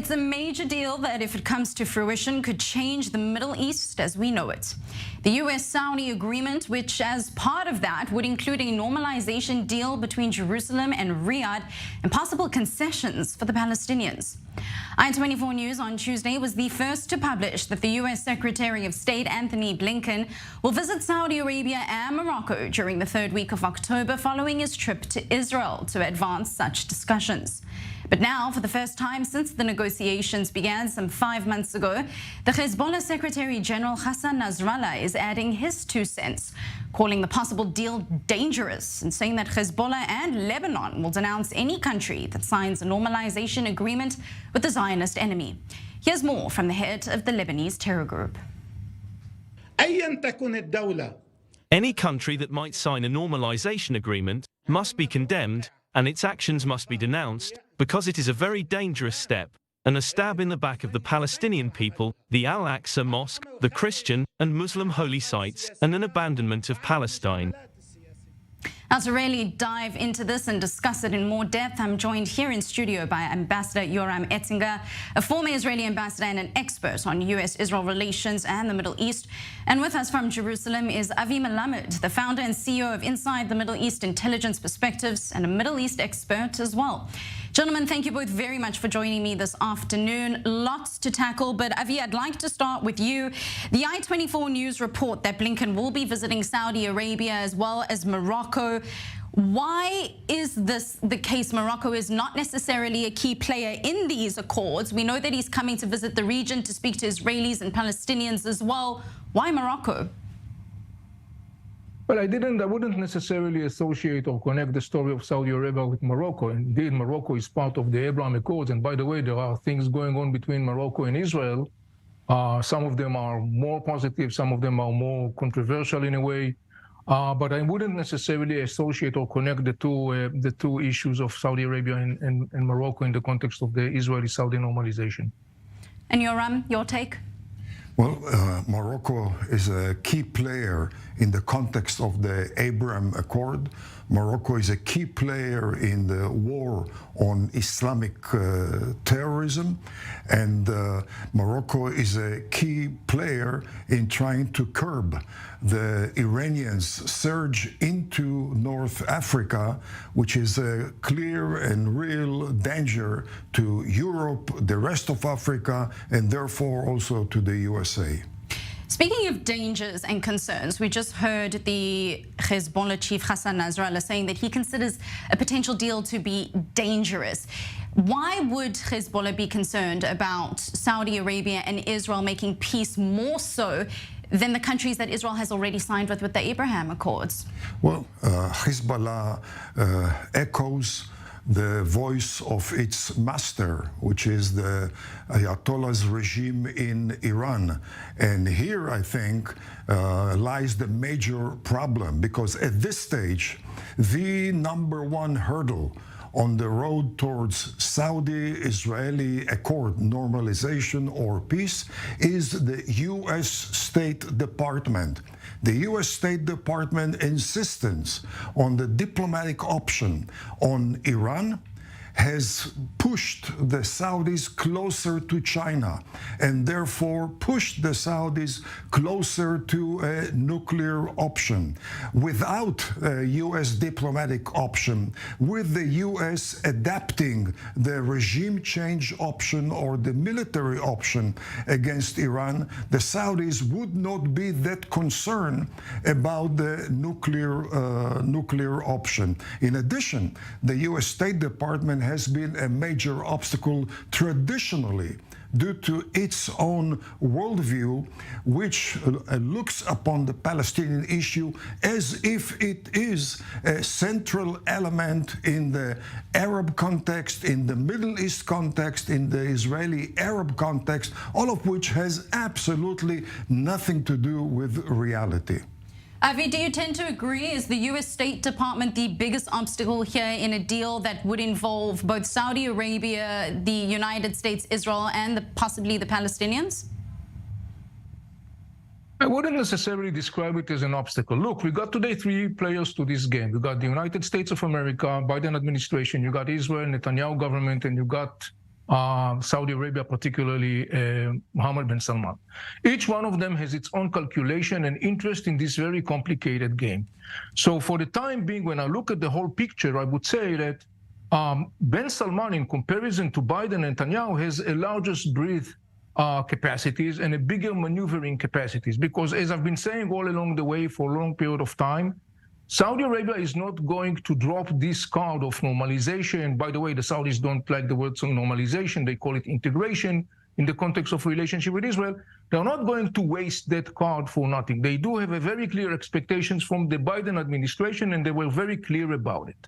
it's a major deal that, if it comes to fruition, could change the Middle East as we know it. The US-Saudi agreement, which as part of that would include a normalization deal between Jerusalem and Riyadh and possible concessions for the Palestinians. I24 News on Tuesday was the first to publish that the US Secretary of State Anthony Blinken will visit Saudi Arabia and Morocco during the third week of October following his trip to Israel to advance such discussions. But now, for the first time since the negotiations began some 5 months ago, the Hezbollah Secretary General Hassan Nasrallah is adding his 2 cents, calling the possible deal dangerous and saying that Hezbollah and Lebanon will denounce any country that signs a normalization agreement with the Zionist enemy. Here's more from the head of the Lebanese terror group. Any country that might sign a normalization agreement must be condemned, and its actions must be denounced, because it is a very dangerous step and a stab in the back of the Palestinian people, the Al-Aqsa Mosque, the Christian and Muslim holy sites, and an abandonment of Palestine. Now, to really dive into this and discuss it in more depth, I'm joined here in studio by Ambassador Yoram Ettinger, a former Israeli ambassador and an expert on US-Israel relations and the Middle East. And with us from Jerusalem is Melamed, the founder and CEO of Inside the Middle East Intelligence Perspectives and a Middle East expert as well. Gentlemen, thank you both very much for joining me this afternoon. Lots to tackle, but Avi, I'd like to start with you. The I24 News report that Blinken will be visiting Saudi Arabia as well as Morocco. Why is this the case? Morocco is not necessarily a key player in these accords. We know that he's coming to visit the region to speak to Israelis and Palestinians as well. Why Morocco? Well, I wouldn't necessarily associate or connect the story of Saudi Arabia with Morocco. Indeed, Morocco is part of the Abraham Accords. And by the way, there are things going on between Morocco and Israel. Some of them are more positive, some of them are more controversial in a way. But I wouldn't necessarily associate or connect the two issues of Saudi Arabia and Morocco in the context of the Israeli-Saudi normalization. And Yoram, your take? Well, Morocco is a key player in the context of the Abraham Accord. Morocco is a key player in the war on Islamic terrorism, and Morocco is a key player in trying to curb the Iranians' surge into North Africa, which is a clear and real danger to Europe, the rest of Africa, and therefore also to the USA. Speaking of dangers and concerns, we just heard the Hezbollah chief Hassan Nasrallah saying that he considers a potential deal to be dangerous. Why would Hezbollah be concerned about Saudi Arabia and Israel making peace more so than the countries that Israel has already signed with the Abraham Accords? Well, Hezbollah echoes the voice of its master, which is the Ayatollah's regime in Iran. And here, I think, lies the major problem, because at this stage, the #1 hurdle on the road towards Saudi-Israeli accord, normalization or peace, is the U.S. State Department. The U.S. State Department insistence on the diplomatic option on Iran has pushed the Saudis closer to China and therefore pushed the Saudis closer to a nuclear option. Without a U.S. diplomatic option, with the U.S. adapting the regime change option or the military option against Iran, the Saudis would not be that concerned about the nuclear option. In addition, the U.S. State Department has been a major obstacle traditionally due to its own worldview, which looks upon the Palestinian issue as if it is a central element in the Arab context, in the Middle East context, in the Israeli-Arab context, all of which has absolutely nothing to do with reality. Avi, do you tend to agree? Is the U.S. State Department the biggest obstacle here in a deal that would involve both Saudi Arabia, the United States, Israel, and possibly the Palestinians? I wouldn't necessarily describe it as an obstacle. Look, we got today 3 players to this game. You got the United States of America, Biden administration, you got Israel, Netanyahu government, and you got Saudi Arabia, particularly Mohammed bin Salman. Each one of them has its own calculation and interest in this very complicated game. So for the time being, when I look at the whole picture, I would say that bin Salman, in comparison to Biden and Netanyahu, has a largest breath capacities and a bigger maneuvering capacities. Because as I've been saying all along the way for a long period of time, Saudi Arabia is not going to drop this card of normalization. By the way, the Saudis don't like the word normalization. They call it integration in the context of relationship with Israel. They're not going to waste that card for nothing. They do have a very clear expectations from the Biden administration, and they were very clear about it.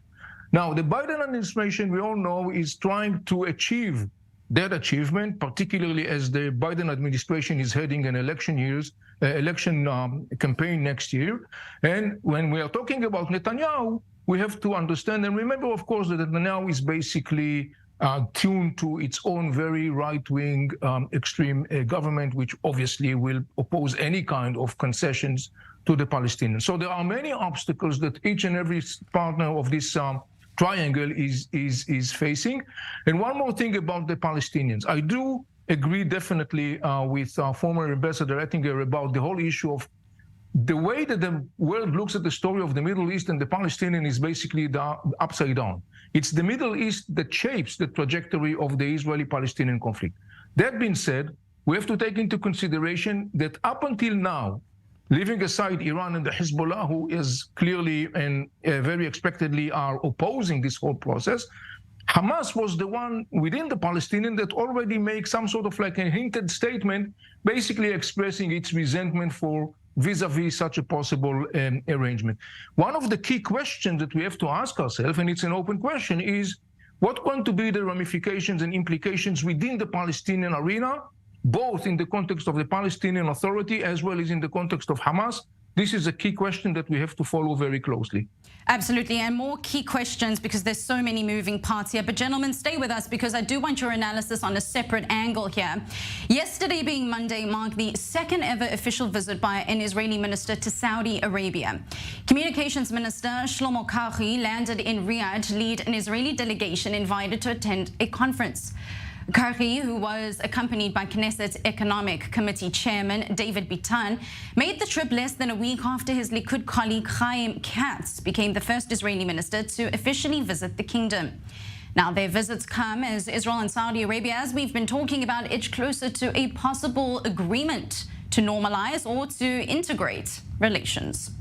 Now, the Biden administration, we all know, is trying to achieve that achievement, particularly as the Biden administration is heading an election campaign next year. And when we are talking about Netanyahu, we have to understand and remember, of course, that Netanyahu is basically tuned to its own very right-wing extreme government, which obviously will oppose any kind of concessions to the Palestinians. So there are many obstacles that each and every partner of this triangle is facing. And one more thing about the Palestinians. I do agree definitely with former Ambassador Ettinger about the whole issue of the way that the world looks at the story of the Middle East and the Palestinian is basically upside down. It's the Middle East that shapes the trajectory of the Israeli-Palestinian conflict. That being said, we have to take into consideration that up until now, leaving aside Iran and the Hezbollah, who is clearly and very expectedly are opposing this whole process, Hamas was the one within the Palestinian that already made some sort of like a hinted statement, basically expressing its resentment for vis-a-vis such a possible arrangement. One of the key questions that we have to ask ourselves, and it's an open question, is what going to be the ramifications and implications within the Palestinian arena, both in the context of the Palestinian Authority as well as in the context of Hamas? This is a key question that we have to follow very closely. Absolutely, and more key questions because there's so many moving parts here. But gentlemen, stay with us because I do want your analysis on a separate angle here. Yesterday, being Monday, marked the second ever official visit by an Israeli minister to Saudi Arabia. Communications Minister Shlomo Karhi landed in Riyadh to lead an Israeli delegation invited to attend a conference. Karhi, who was accompanied by Knesset Economic Committee Chairman David Bitan, made the trip less than a week after his Likud colleague Chaim Katz became the first Israeli minister to officially visit the kingdom. Now, their visits come as Israel and Saudi Arabia, as we've been talking about, edge closer to a possible agreement to normalize or to integrate relations.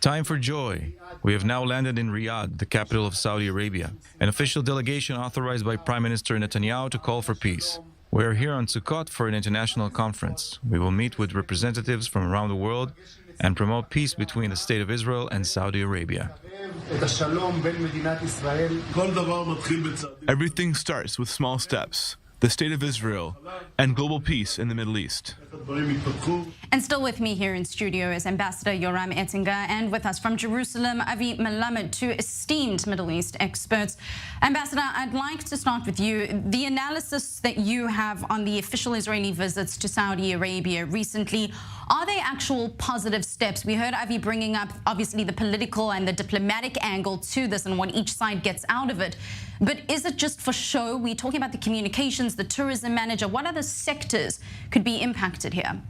Time for joy. We have now landed in Riyadh, the capital of Saudi Arabia, an official delegation authorized by Prime Minister Netanyahu to call for peace. We are here on Sukkot for an international conference. We will meet with representatives from around the world and promote peace between the State of Israel and Saudi Arabia. Everything starts with small steps. The State of Israel and global peace in the Middle East. And still with me here in studio is Ambassador Yoram Ettinger, and with us from Jerusalem, Avi Melamed, two esteemed Middle East experts. Ambassador, I'd like to start with you. The analysis that you have on the official Israeli visits to Saudi Arabia recently, are they actual positive steps? We heard Avi bringing up, obviously, the political and the diplomatic angle to this and what each side gets out of it. But is it just for show? We're talking about the communications, the tourism manager. What other sectors could be impacted here?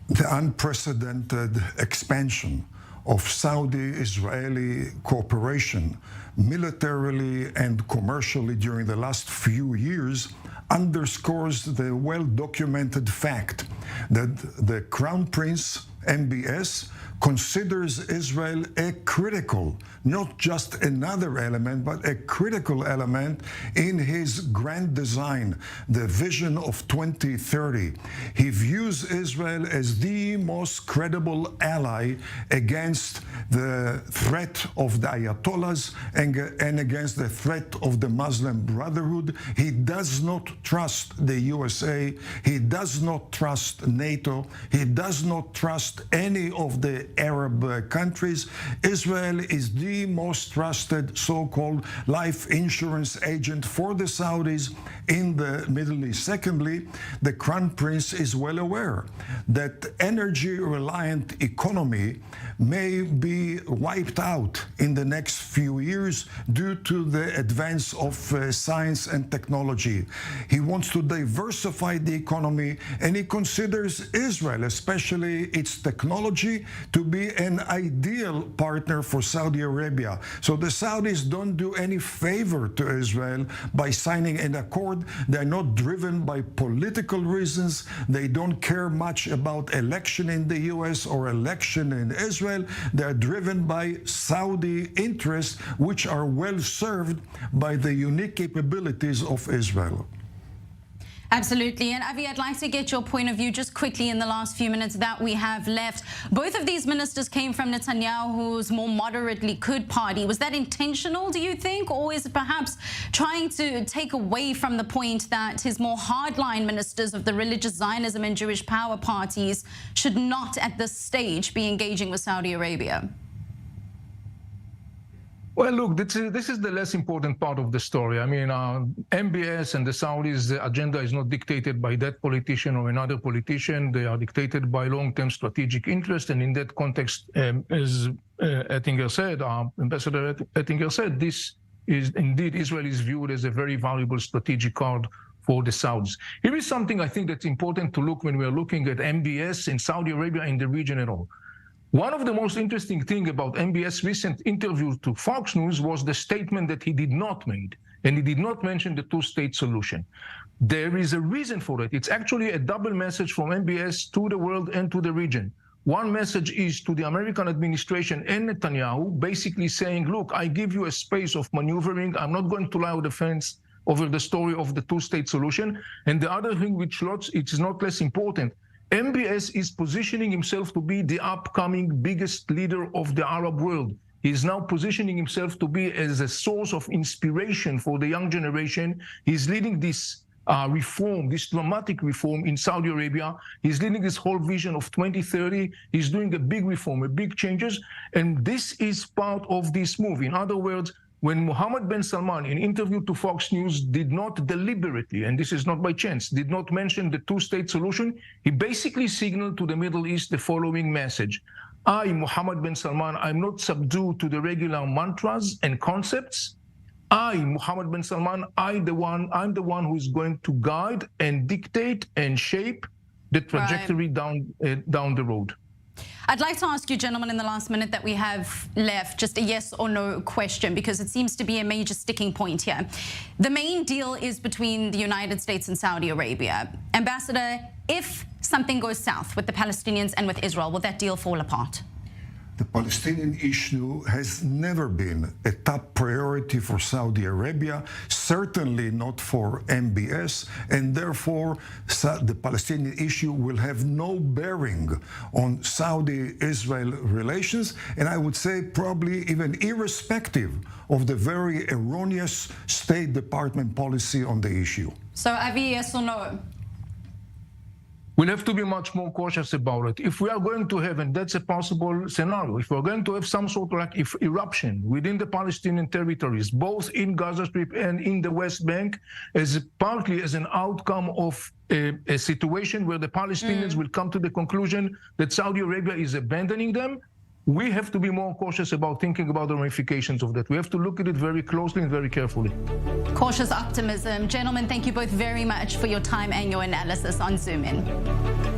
The unprecedented expansion of Saudi-Israeli cooperation militarily and commercially during the last few years underscores the well-documented fact that the Crown Prince, MBS, considers Israel a critical, not just another element, but a critical element in his grand design, the vision of 2030. He views Israel as the most credible ally against the threat of the Ayatollahs and against the threat of the Muslim Brotherhood. He does not trust the USA. He does not trust NATO. He does not trust any of the Arab countries. Israel is the most trusted so-called life insurance agent for the Saudis in the Middle East. Secondly, the Crown Prince is well aware that energy-reliant economy may be wiped out in the next few years due to the advance of science and technology. He wants to diversify the economy, and he considers Israel, especially its technology, to be an ideal partner for Saudi Arabia. So the Saudis don't do any favor to Israel by signing an accord. They're not driven by political reasons. They don't care much about election in the US or election in Israel. They're driven by Saudi interests, which are well served by the unique capabilities of Israel. Absolutely. And Avi, I'd like to get your point of view just quickly in the last few minutes that we have left. Both of these ministers came from Netanyahu's more moderately Likud party. Was that intentional, do you think? Or is it perhaps trying to take away from the point that his more hardline ministers of the religious Zionism and Jewish power parties should not at this stage be engaging with Saudi Arabia? Well, look, this is the less important part of the story. I mean, MBS and the Saudis, the agenda is not dictated by that politician or another politician. They are dictated by long-term strategic interest. And in that context, as Ettinger said, Ambassador Ettinger said, this is indeed, Israel is viewed as a very valuable strategic card for the Saudis. Here is something I think that's important to look when we're looking at MBS in Saudi Arabia in the region at all. One of the most interesting things about MBS' recent interview to Fox News was the statement that he did not make, and he did not mention the two-state solution. There is a reason for it. It's actually a double message from MBS to the world and to the region. One message is to the American administration and Netanyahu, basically saying, look, I give you a space of maneuvering. I'm not going to lie on the fence over the story of the two-state solution. And the other thing which it's not less important, MBS is positioning himself to be the upcoming biggest leader of the Arab world. He is now positioning himself to be as a source of inspiration for the young generation. He's leading this reform, this dramatic reform in Saudi Arabia. He's leading this whole vision of 2030. He's doing a big reform, a big changes. And this is part of this move. In other words, when Mohammed bin Salman, in interview to Fox News, did not deliberately, and this is not by chance, did not mention the two-state solution, he basically signaled to the Middle East the following message. I, Mohammed bin Salman, I'm not subdued to the regular mantras and concepts. I, Mohammed bin Salman, I'm the one who is going to guide and dictate and shape the trajectory down the road. I'd like to ask you, gentlemen, in the last minute that we have left, just a yes or no question, because it seems to be a major sticking point here. The main deal is between the United States and Saudi Arabia. Ambassador, if something goes south with the Palestinians and with Israel, will that deal fall apart? The Palestinian issue has never been a top priority for Saudi Arabia, certainly not for MBS, and therefore the Palestinian issue will have no bearing on Saudi-Israel relations, and I would say probably even irrespective of the very erroneous State Department policy on the issue. So, Avi, yes or no? We'll have to be much more cautious about it. If we are going to have, and that's a possible scenario, if we're going to have some sort of eruption within the Palestinian territories, both in Gaza Strip and in the West Bank, partly as an outcome of a situation where the Palestinians will come to the conclusion that Saudi Arabia is abandoning them, we have to be more cautious about thinking about the ramifications of that. We have to look at it very closely and very carefully. Cautious optimism. Gentlemen, thank you both very much for your time and your analysis on Zoom In.